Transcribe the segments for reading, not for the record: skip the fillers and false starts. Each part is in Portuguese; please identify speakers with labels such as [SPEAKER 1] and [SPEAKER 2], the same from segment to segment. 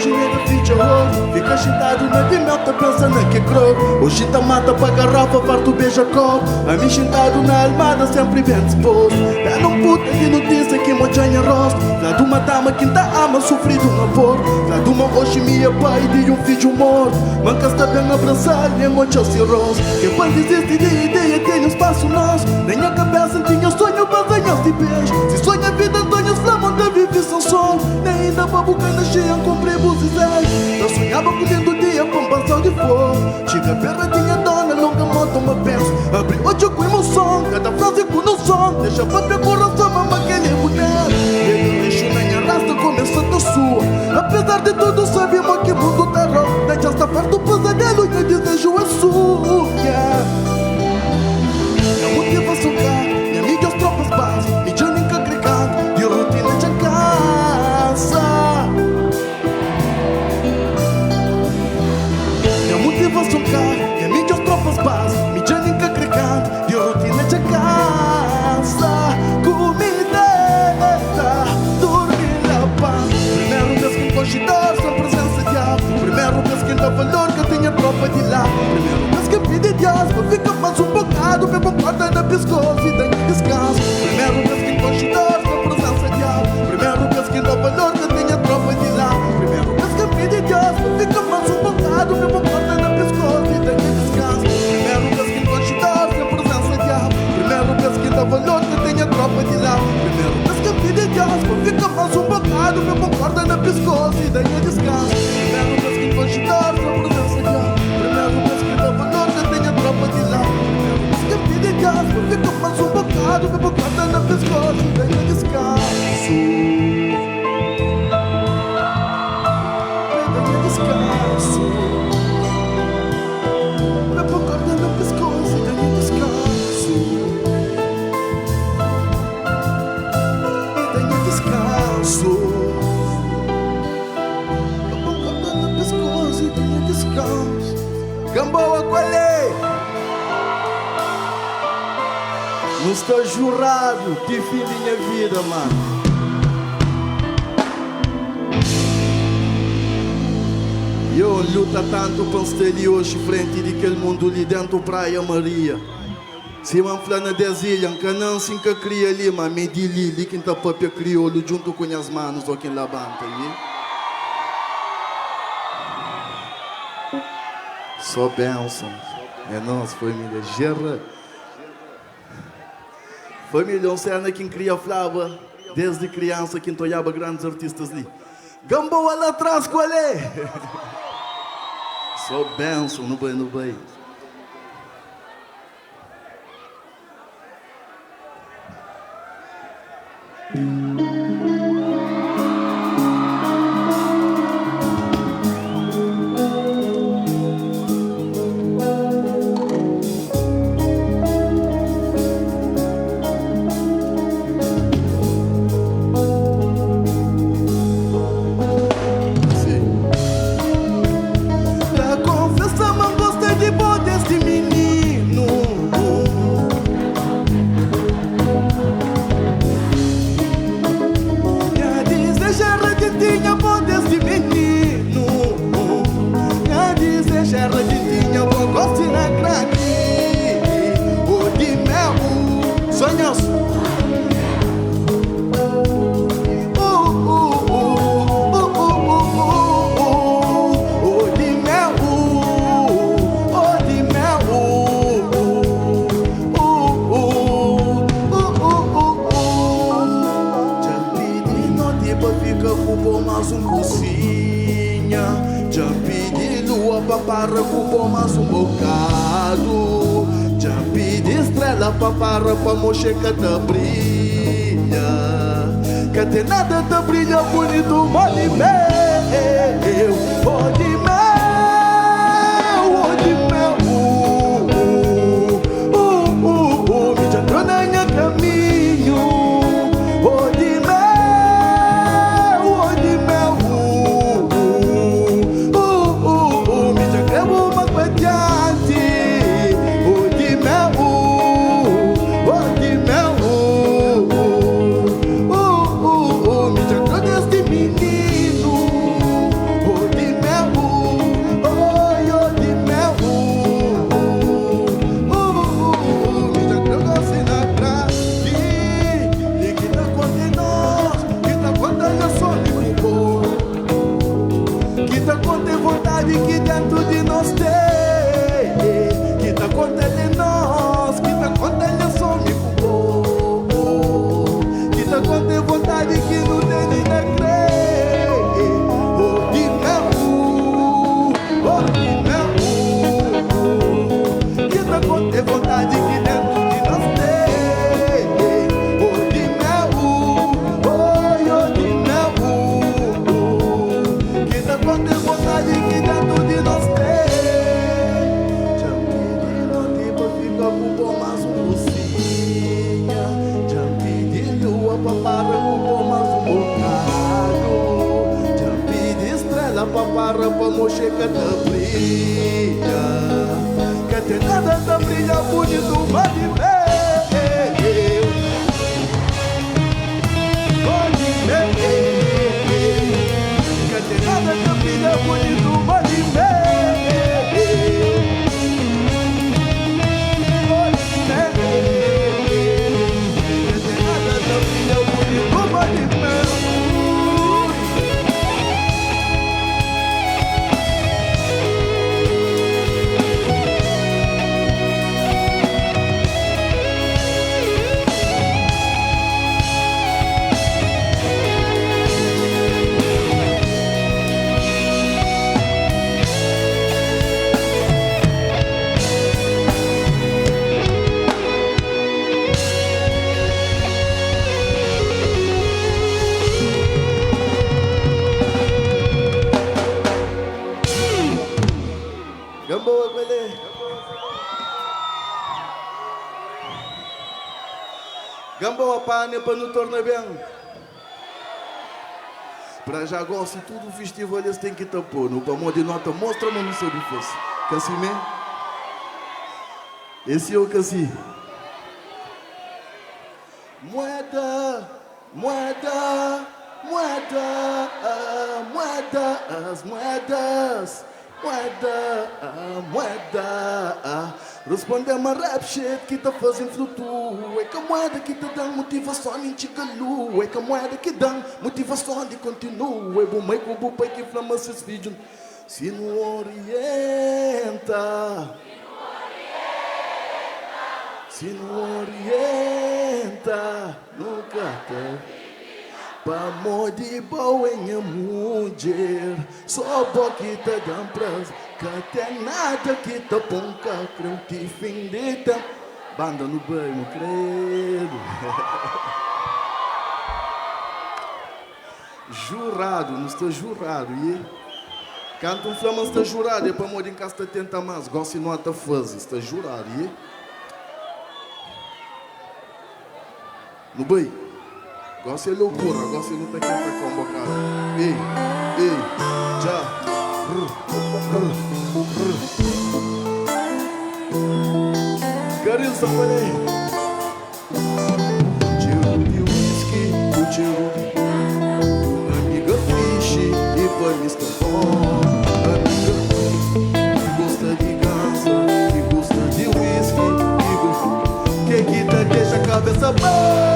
[SPEAKER 1] hoje nega ficha horror. Fica chintado na pimenta pensando que crow. Hoje tá mata pra garrafa, farto beija cor. A mim chintado na almada sempre bem disposto. É não puta de notícia que mojanha rosto. Lá de uma dama que tá ama sofrido um amor. Lá de uma hoje minha pai de um filho morto. Manca está bem abraçar, nem mocha se rosto. Que quando existe de ideia tem um espaço nosso. Nem a cabeça tinha sonho, basanhas de beijo. Se sonha a vida, Antônio Flamão da vive sem sol. Nem ainda pra bucana cheia, comprei buzizais. Eu sonhava comendo o dia com passão de fogo. Chega perna, tinha dona, longa moto, uma penso. Abri o olho com emoção, cada frase com no som. Deixa pra minha coração, mama, aquele mulher. Ele lixo nem arrasta, começa da sua. Apesar de tudo, sabemos que o mundo tá rouco. Deixa esta perto do pesadelo e o desejo é sua. Minha motivação cá, minha mídia as tropas base. Me já nem cagregado, de rotina de casa. Minha motivação cá, minha mídia as tropas base. Me já nem cagregado, de rotina de casa. Comida, dormir na paz. Primeiro mês que considero sem presença de ar. Primeiro mês que dá valor que eu tinha tropa de lá. Primeiro mês que pedi Deus pra ficar mais um bocado. Me concorda na pescoço e dá descanso. Primeiro mês que considero sem presença de ar. Primeiro mês que dá valor que eu tinha tropa de lá. Primeiro mês que pedi Deus pra ficar mais um bocado. Me concorda na pescoço e dá descanso. Primeiro mês que considero sem presença de ar. Primeiro mês que dá valor que eu tinha tropa de lá. Primeiro mês que pedi Deus pra ficar mais um bocado. Me concorda na pescoço e dá descanso. Primeiro mês que considero sem presença de ar. Primeiro mês que dá valor que eu tinha tropa de lá. Primeiro mês que pedi Deus pra ficar mais um bocado. Me concorda na pescoço e dá descanso. Descanso. Me concorda na pescoço e dá descanso. E dá descanso. Me concorda na pescoço e dá descanso. Gamboa, qual é? Não estou jurado, que fim de minha vida, mano. Eu luta tanto para estar hoje frente de aquele mundo ali dentro Praia Maria. Se man flana desilham, que não se que cria ali, mas me dili, quem tá papel crioulo junto com as manos ou quem labanta ali. Só bênção. É nossa família. Gera. Família, cena quem cria flava. Desde criança, quem toiava grandes artistas ali. Gamboa lá atrás, qual é? Só bênção, no bem, no bem. Já pedi lua para recuperar mais um bocado. Já pedi estrela para mocheca da brilha. Que tem nada da brilha bonito, mole meu. Oh de mel, oh de mel. Me já tô na minha caminho. Oh de mel, oh de mel. Me já quero uma badiante. Oh de mel, oh de mel. Me já tô neste menino. vontade que dentro de nós tem. Que tá contando nós, que tá contando só amigo bom. Que tá contando vontade que não tem nem na crer. Oh, de meu, oh, de meu. Que tá contando vontade que dentro de nós tem. Oh, de meu, oh, de meu. Que tá contando vontade que dentro de nós tem. Para moshe que te brilha, que te nada te brilha bonito, pode ver, pode ver, que te nada te brilha bonito, pode ver, pode ver, que te nada te brilha bonito, pode ver. Gamboa, Belê. Gamboa, pane para não tornar bem. Para já gosto de tudo, o festival eles têm que tapar. No pamão de nota, mostra-me no seu bifos. Cassi, me? Esse é o Cassi. Moeda, moeda, moeda, moeda, as moedas. Moeda, moeda. Responde-me a rap shit que tá fazendo flutuar. É que a moeda que te dá motivação de chicalu. É que a moeda que dá motivação de continuar. É bom, mas que o pai que flama esses vídeos. Se não orienta, se não orienta, nunca tem. Pa modi boenha mulher, só boquita dão prazo, que tem nada que te ponca, creu te fim de tempo. Banda no banho, credo. Jurado, não está jurado, e? Canta um flama, está jurado, é para modi em casa 70 mais, gosta de nota fuzz, está jurado, e? No banho. Gosto de loucura, gosto de não ter que estar convocado. Ei, ei, já. Carinho, só falei. Tiro de whisky, o tiro de amiga fish e banista bom. Amiga que gosta de ganso, que gosta de whisky, que te deixa a cabeça boa.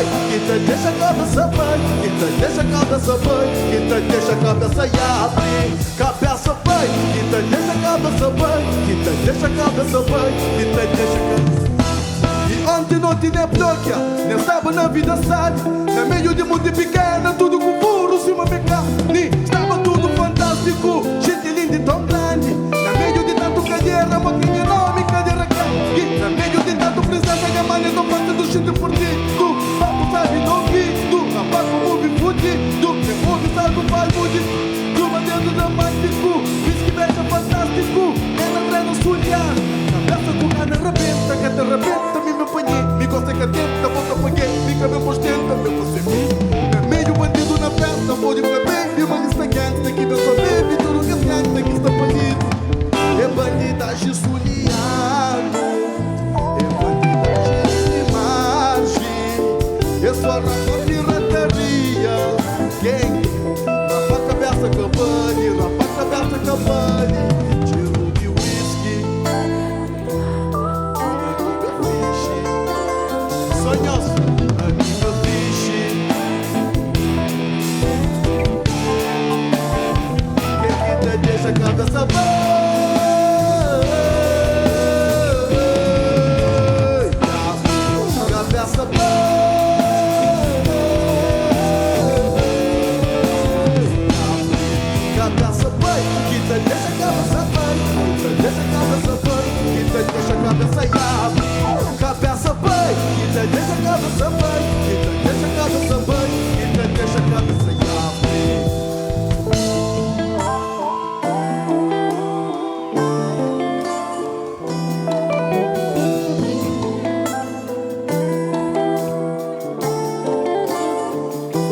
[SPEAKER 1] Que te deixa a cabeça vai, que te deixa a cabeça vai, que te deixa a cabeça e abre. Cabeça vai, que te deixa a cabeça vai, que te deixa a cabeça vai, que te deixa a cabeça. E ontem não tinha bloqueia, nem estava na vida sabe. No meio de mundo pequeno, tudo com puro, cima mecânico. Estava tudo fantástico, gente linda e tão grande. No meio de tanto cadeira, máquina enorme, cadeira grande. No meio de tanto presença, que a mãe não passa do gente por ti. Sabe no ouvido, apaga o movie fudido. Meu movie sabe o faz fudido. Turma dentro dramático, whisky beija fantástico. Ela treina sulhar, cabeça com nada arrebenta. Que te arrebenta, me apanhei. Me gosta que atenta, volta apanhei. Fica me postenta, meu você me. É meio bandido na festa, vou de pra baby. Mas está gangsta, que eu sou baby. Tudo que é gangsta, que está bandido. É bandidagem sulhar. cabeça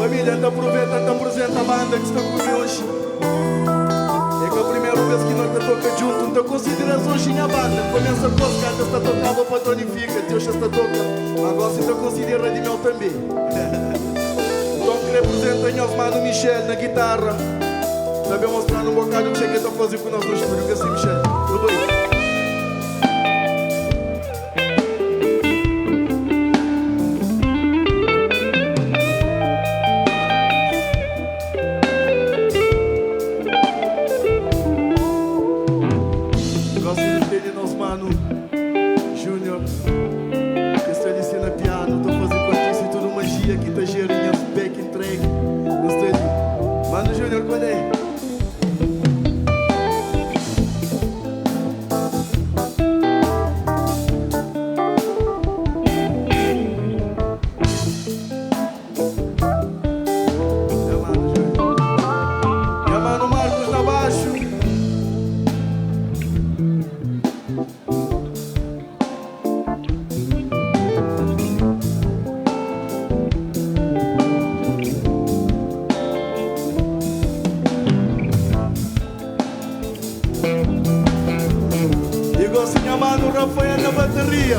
[SPEAKER 1] família, aproveita, apresenta a banda que está comigo hoje. É que a primeira vez que nós toca junto, então consideras hoje a banda. Começa a tocar, até está tocava para tonifica, teu já está toca. Agora então considera de meu também. Então que representa os mano Michel na guitarra. Também mostrando um bocado o que você quer fazer com nós no estúdio, que assim Michel. Tudo bem? Júnior, que está ensina piano, estou fazendo cortiço e tudo magia, que está gerinha, back and track, gostei. Mano Júnior, quando é? É mano Marcos na baixo. Igual assim a mano Rafael na bateria.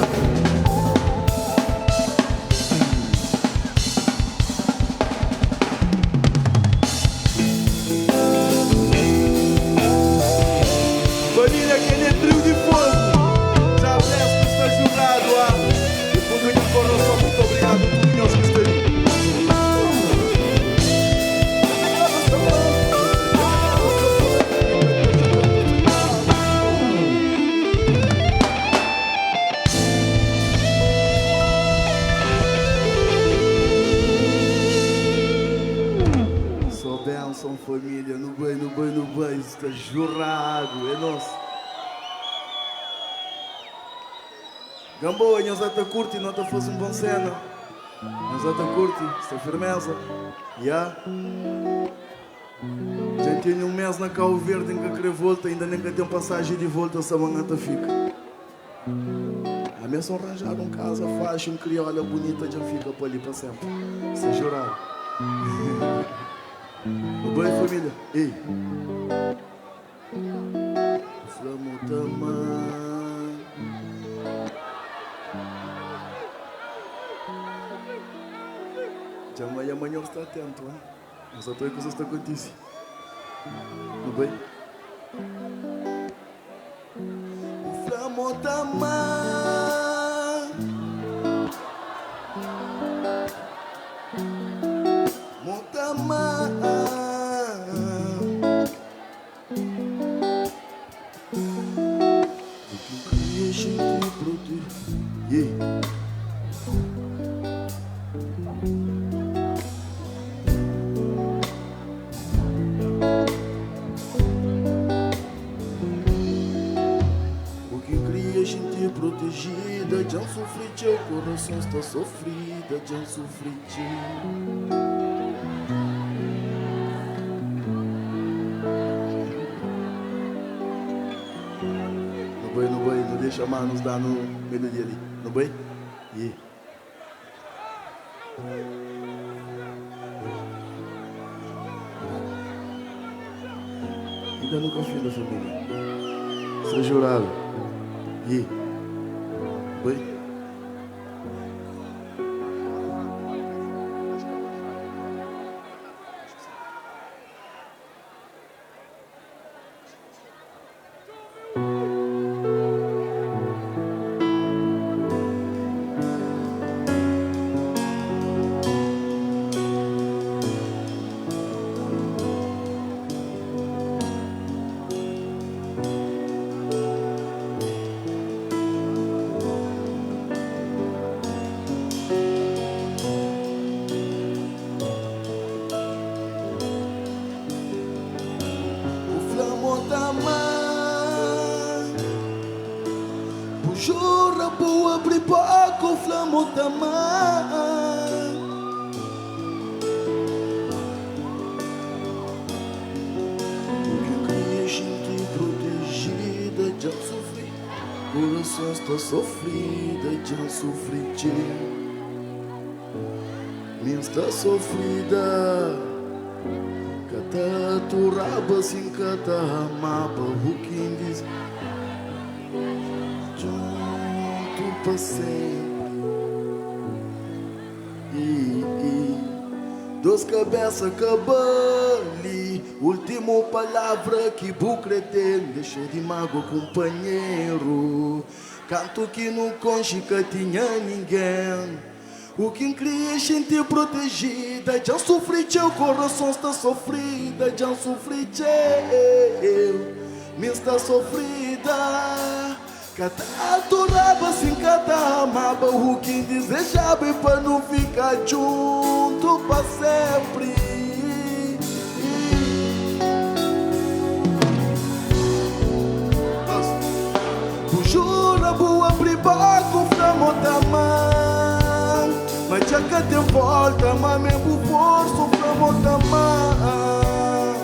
[SPEAKER 1] Família, aquele é trio de fogo. Já parece que está jurado. E por muito coração, muito obrigado por meus que estão aí. Benção, família, no banho, está jurado, é nosso. Gamboa, nós até curte, nós até faz bom cena. Nós até curte, está firmeza. Já tem um mês na Cabo Verde em que querer volta, ainda nem que tem passagem de volta, essa manhã fica. A minha só arranjar um casa, faixa, um crioula bonita, já fica para ali para sempre. Está jurado. Tudo bem, família? Ei! Flamo tamanho. Já amanhã está atento, hein? Mas a tua coisa está acontecendo. Tudo bem? Flamo tamanho. Montamã. O que cria gente protegida, já sofri, o coração está sofrida, já sofri. No banho, não deixa mais nos dar no melodia ali. No banho? Yeah. Ainda nunca fiz da família. Sou jurado. Yeah. Banho? Jura boa abrir boca o flamo da mão. Que cria gente protegida de sofrer. Coração está sofrida de sofrer. Minha está sofrida. Cata turaba sin cata mapa o que diz. Para sempre. Dos cabeças cabali. Última palavra que bucre tem. Deixou de mágoa companheiro. Canto que não conchica tinha ninguém. O que cria gente protegida. Já sofri teu coração está sofrida. Já sofri teu. Minha está sofrida. Cata adorava assim, cata amava o que desejava e para não ficar junto para sempre. Tu jura vou abrir barco pra montar mão, mas já que te volta, mas mesmo forço pra montar mão.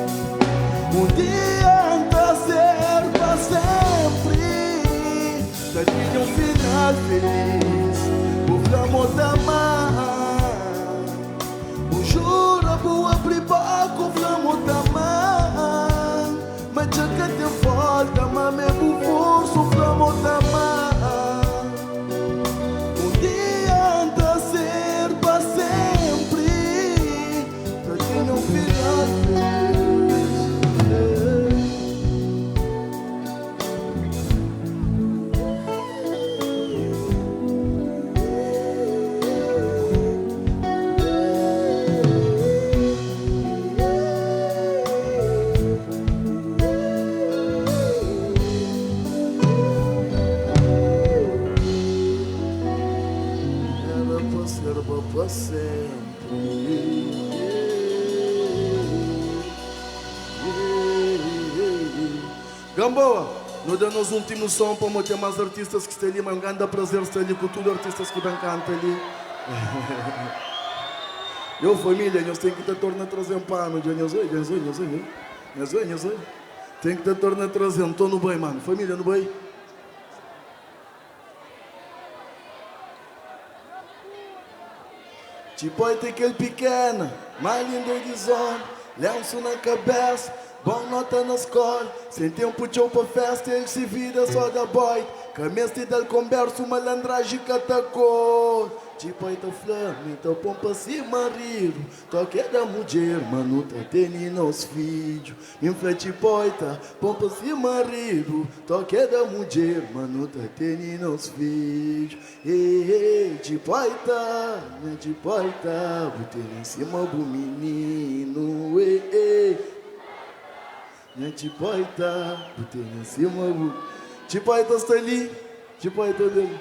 [SPEAKER 1] Um dia anda ser para sempre. Já tinha um final feliz, o flamo da mão. O jura vou abrir boca, o flamo da mão. Mas já que te volta, mas mesmo forço, o flamo da mão. Um dia anda a ser para sempre. Já tinha um final feliz. Para sempre. Gamboa, nós damos os últimos som para manter mais artistas que estão ali, mas um grande prazer estar ali com todos os artistas que vêm cantar ali. Eu, família, nós temos que te tornar a trazer um pano, tem que te tornar a trazer, não estou no bem, mano, família, no bem. Tipo aí tem aquele pequeno, mais lindo horizonte, lenço na cabeça, bom nota na escola, sem tempo de show pra festa, ele se vira só da boy, camisa del converso, malandragem que atacou. Tipo aí tá flame, tá pompa se marido, toque da mulher, mano, tá tendo nos filhos. Infla tipo aí tá pompa se marido, toque da mulher, mano, tá tendo nos filhos. Tipo aí tá, né, tipo aí tá, botei em cima do menino, né, tipo aí tá, botei em cima do... Tipo aí tá está ali, tipo aí tá dele.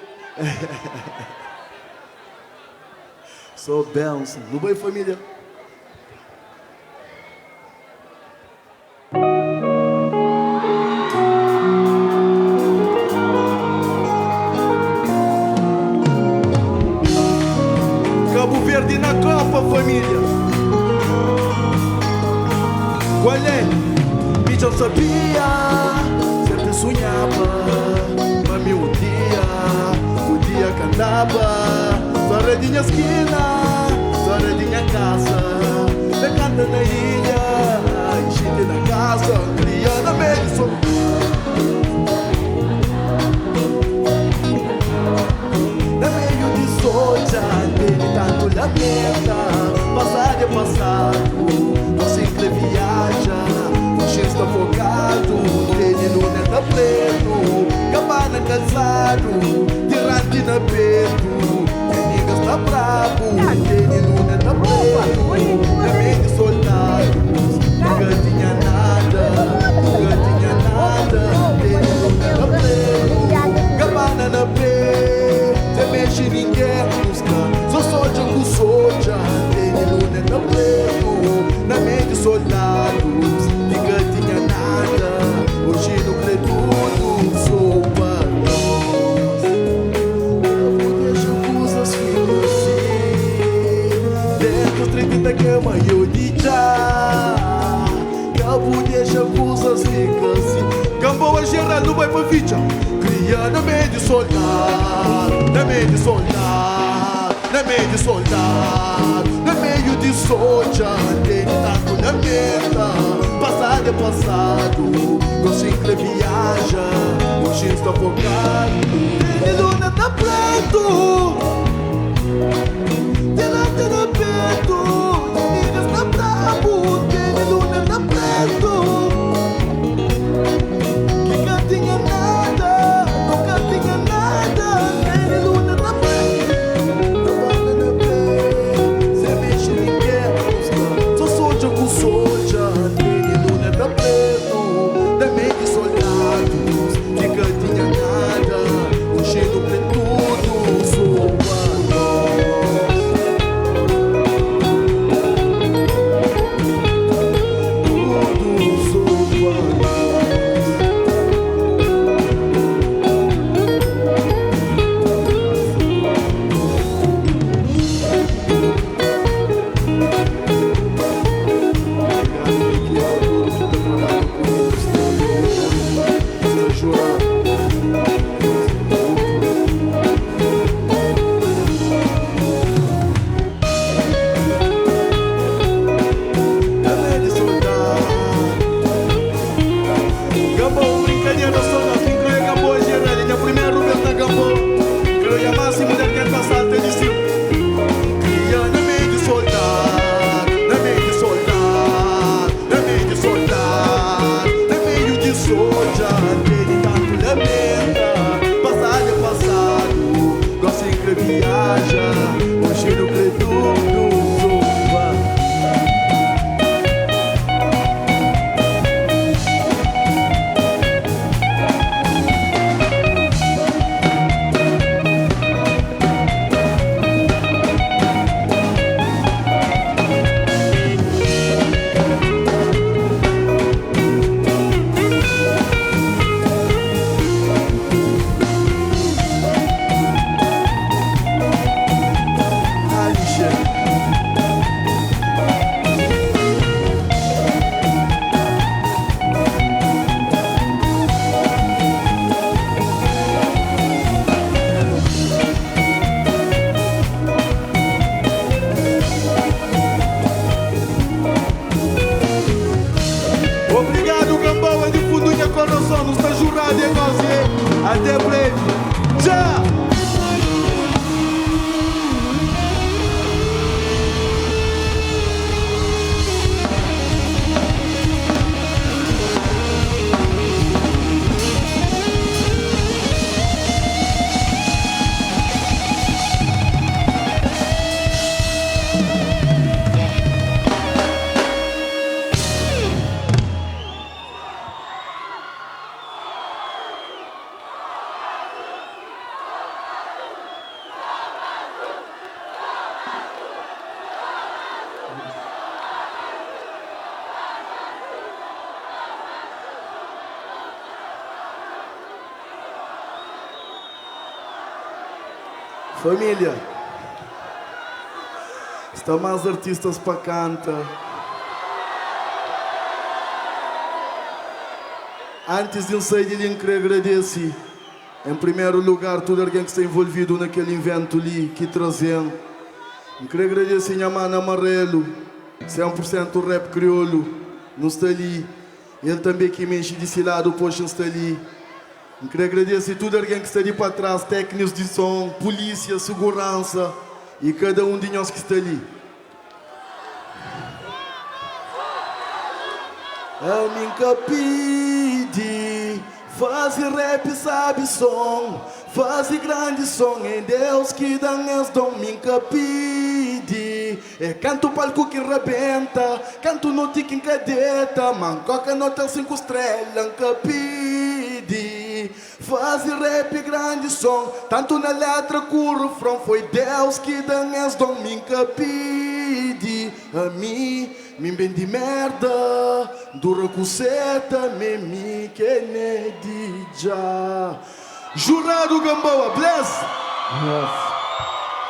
[SPEAKER 1] Sou benção. No bem, família. Cabo Verde na Copa, família. Qual é? E eu sabia, sempre sonhava, mas um dia cantava. História de minha esquina, história de minha casa. Me canta na ilha, enchente na casa, cria na meio. Na meio de soja, dele tanto lamenta. Passado é passado, não sempre viaja. O cheiro está focado, dele no neta preto. Cabana cansado, tirante na peito. Tá bravo, ele não é da boa, é meio de soldados, nunca tinha nada, ele não é da pleno, cabana na pé, você mexe ninguém busca, sou soja com soja, ele não é da pleno, na meio de soldados, nunca tinha nada, hoje no preto, sou para nós. não vai pra ficha. Cria na meio de soldado, na meio de soldado, na meio de soldado, na meio de soja. Tem taco na meta, passado é passado. Consigo viaja, o X está focado. Tem luna tá preto, tem lá tá perto. Niggas tá brabo, tem luna tá preto. Que cantinha nada, nunca tinha nada. Tem luna tá preto, tá valendo bem. Cê mexe ninguém, só soja com soja. Tem luna tá preto. Também de soldados, que cantinha nada, o cheiro preto, sou viaja, o cheiro preto do sopa. Obrigado, Gamboa, de fundo de coração, nos está jurado e nós. Até breve. Tchau! Família, está mais artistas para cantar. Antes de eu sair, eu queria agradecer. Em primeiro lugar, todo alguém que está envolvido naquele evento ali, que trazendo. Eu queria agradecer a minha mãe Amarelo, 100% rap crioulo, não está ali. Ele também que mexe desse lado, poxa, está ali. Eu queria agradecer a todo alguém que está ali para trás, técnicos de som, polícia, segurança e cada um de nós que está ali. Eu nunca pedi, faz rap, sabe som, faz grande som, em Deus que dá as dom, nunca pedi. É canto palco que rebenta, canto no tique em cadeta, mancoca nota 5 estrelas, nunca pedi. Faz rap grande som, tanto na letra curro from, foi Deus que dá as dom, nunca pedi. A mim bem de merda, dura coceta, me que ne de já. Jurado Gamboa, bless! Yes.